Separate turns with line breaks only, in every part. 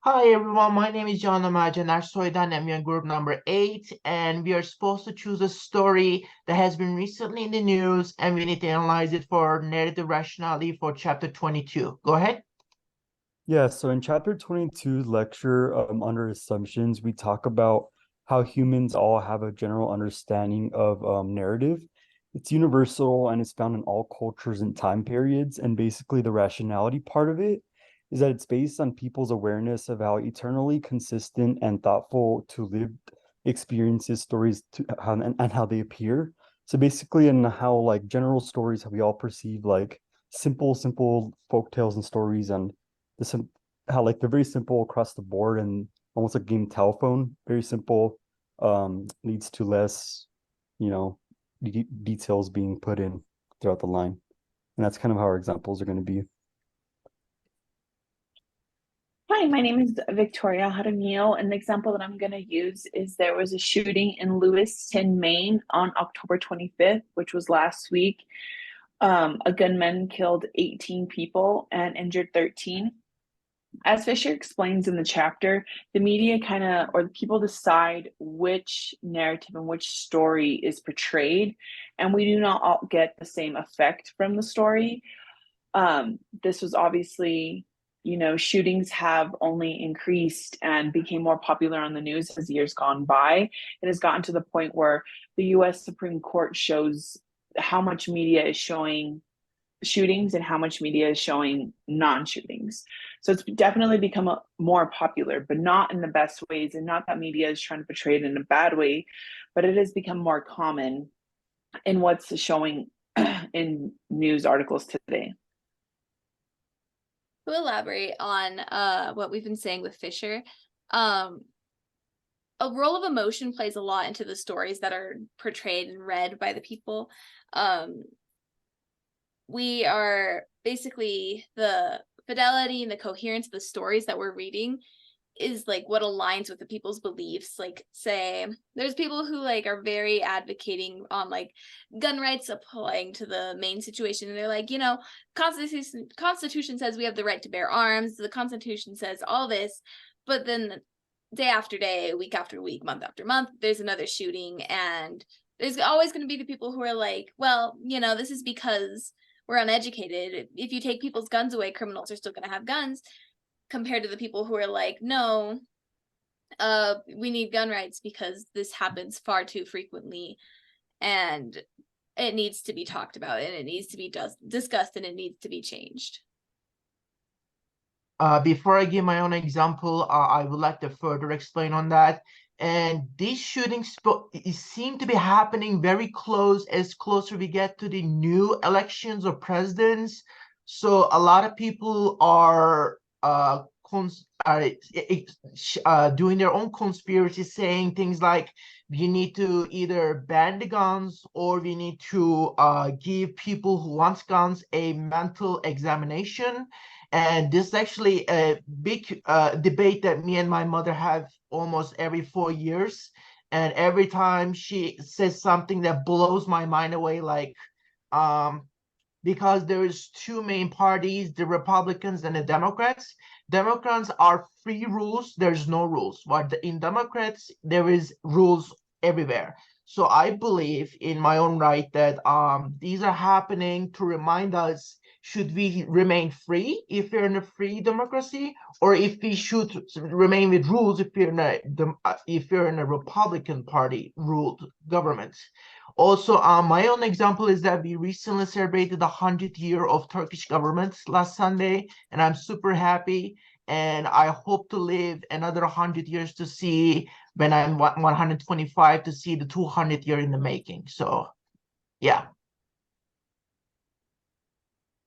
Hi everyone, my name is John Amajan Arsoydan and we are group number 8 and we are supposed to choose a story that has been recently in the news and we need to analyze it for narrative rationality for chapter 22. Go ahead.
Yeah, so in chapter 22 lecture, under assumptions, we talk about how humans all have a general understanding of narrative. It's universal and it's found in all cultures and time periods. And basically, the rationality part of it is that it's based on people's awareness of how eternally consistent and thoughtful to lived experiences, stories to how and how they appear. So basically, in how like general stories, how we all perceive like simple folk tales and stories and how like they're very simple across the board and almost like game telephone, very simple, leads to less, you know, details being put in throughout the line. And that's kind of how our examples are going to be.
Hi, my name is Victoria Jaramillo, and the example that I'm going to use is there was a shooting in Lewiston, Maine on October 25th, which was last week. A gunman killed 18 people and injured 13. As Fisher explains in the chapter, the media or the people decide which narrative and which story is portrayed, and we do not all get the same effect from the story. This was obviously, shootings have only increased and became more popular on the news as years gone by. It has gotten to the point where the US Supreme Court shows how much media is showing shootings and how much media is showing non-shootings. So it's definitely become more popular, but not in the best ways, and not that media is trying to portray it in a bad way, but it has become more common in what's showing in news articles today.
To elaborate on what we've been saying with Fisher, a role of emotion plays a lot into the stories that are portrayed and read by the people. We are basically the fidelity and the coherence of the stories that we're reading is like what aligns with the people's beliefs. Like, say there's people who like are very advocating on like gun rights applying to the main situation, and they're like, constitution says we have the right to bear arms, the Constitution says all this, but then day after day, week after week, month after month, there's another shooting, and there's always going to be the people who are like, well, this is because we're uneducated. If you take people's guns away, criminals are still going to have guns, compared to the people who are like, no, we need gun rights because this happens far too frequently and it needs to be talked about and it needs to be discussed and it needs to be changed.
Before I give my own example, I would like to further explain on that. And these shootings seem to be happening very as closer we get to the new elections of presidents. So a lot of people are doing their own conspiracy, saying things like we need to either ban the guns or we need to give people who want guns a mental examination. And this is actually a big debate that me and my mother have almost every 4 years. And every time she says something that blows my mind away, like, because there is two main parties, the Republicans and the Democrats. Democrats are free rules, there's no rules. But in Democrats, there is rules everywhere. So I believe in my own right that these are happening to remind us, should we remain free if we're in a free democracy, or if we should remain with rules if you're in a Republican Party ruled government. Also, my own example is that we recently celebrated the 100th year of Turkish government last Sunday, and I'm super happy. And I hope to live another 100 years to see, when I'm 125, to see the 200th year in the making. So, yeah.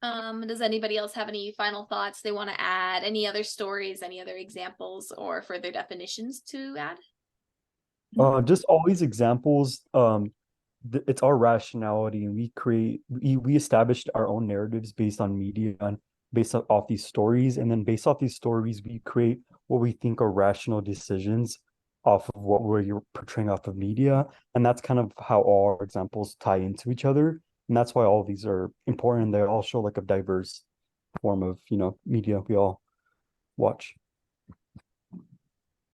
Does anybody else have any final thoughts they want to add? Any other stories, any other examples, or further definitions to add?
Just all these examples, it's our rationality, and we established our own narratives based on media and based off these stories, and then based off these stories, we create what we think are rational decisions off of what we're portraying off of media, and that's kind of how all our examples tie into each other, and that's why all these are important. They all show like a diverse form of media we all watch.